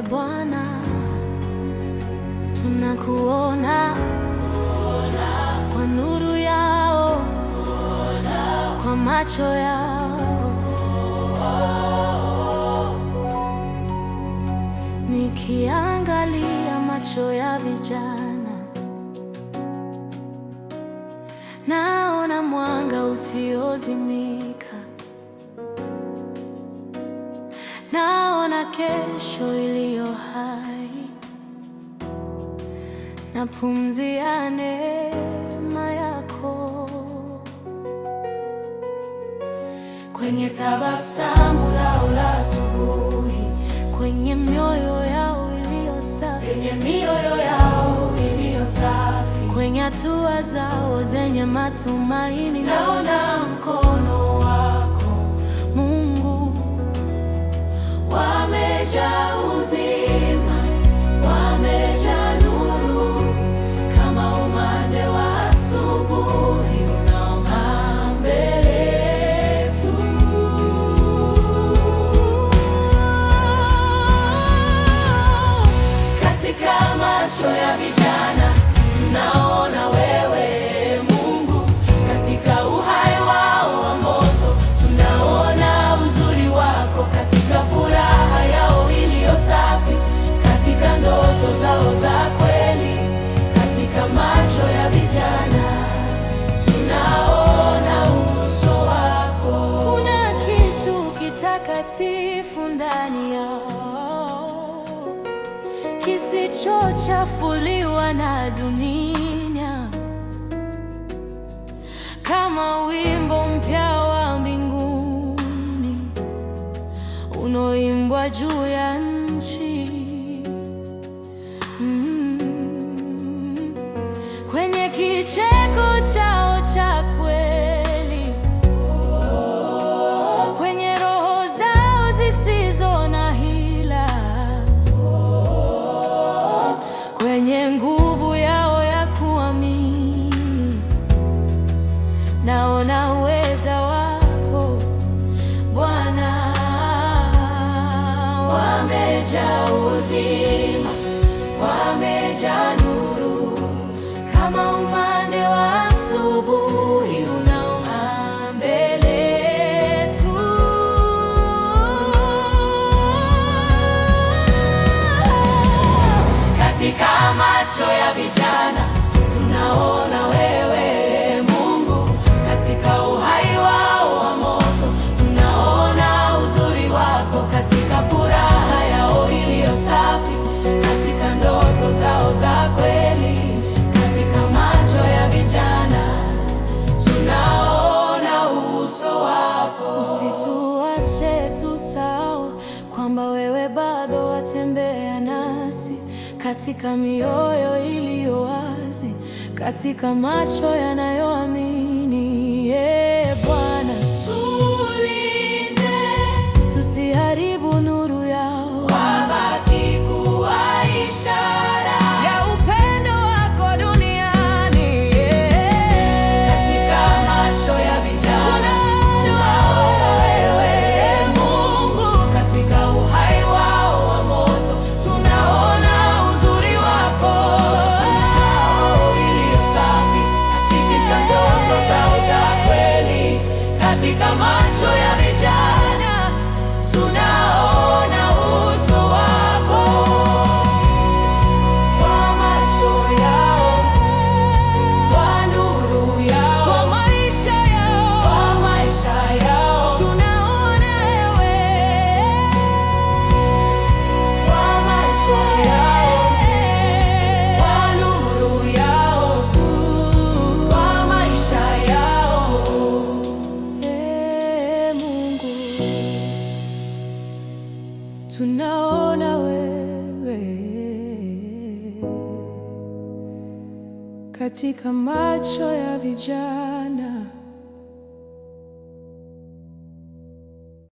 Bwana, tunakuona kwa nuru yao, kwa macho yao. Nikiangalia macho ya vijana, naona mwanga usiozimika, naona kesho iliyo hai, na pumzi ya neema yako kwenye tabasamu lao la asubuhi, kwenye mioyo yao iliyo safi, kwenye hatua zao zenye matumaini. Naona mkono wako Mungu, wamejaa uzima, wamejaa nuru, kama umande wa asubuhi unaong'aa mbele yetu. Katika macho ya vijana tunaona wewe Mungu, katika uhai wao wa moto tunaona uzuri wako, katika furaha yao iliyo safi, katika ndoto zao za kweli. Katika macho ya vijana tunaona uso wako. Kuna kitu kitakatifu ndani yao, kisichochafuliwa na dunia, kama wimbo mpya wa mbinguni unaoimbwa juu ya nchi. Kwenye kicheko chao cha kweli, kwenye roho zao zisizo na hila, kwenye nguvu yao ya kuamini, naona uweza wako Bwana. Wamejaa uzima, wamejaa nuru, kama umande wa asubuhi unaong'aa mbele yetu. Katika macho ya vijana tunaona wewe Mungu, katika uhai wao wa moto tunaona uzuri wako, katika furaha yao iliyo safi, katika ndoto zao za kweli. Katika macho ya vijana tunaona uso wako. Usituache tusahau kwamba wewe bado watembea nasi, katika mioyo iliyo wazi, katika macho yanayoamini. Bwana, tulinde, tusiharibu nuru yao, wabaki kuwa ishara ya upendo wako duniani. Katika macho ya vijana tunaona wewe Mungu, katika uhai wao wa moto tunaona uzuri wako, iliyo safi, katika ndoto zao za kweli. Katika macho ya vijana tunaona uso wako, kwa macho yao, kwa nuru yao, kwa maisha yao tunaona wewe, kwa macho yao, kwa nuru yao, kwa maisha yao. Mungu, tunaona wewe katika macho ya vijana.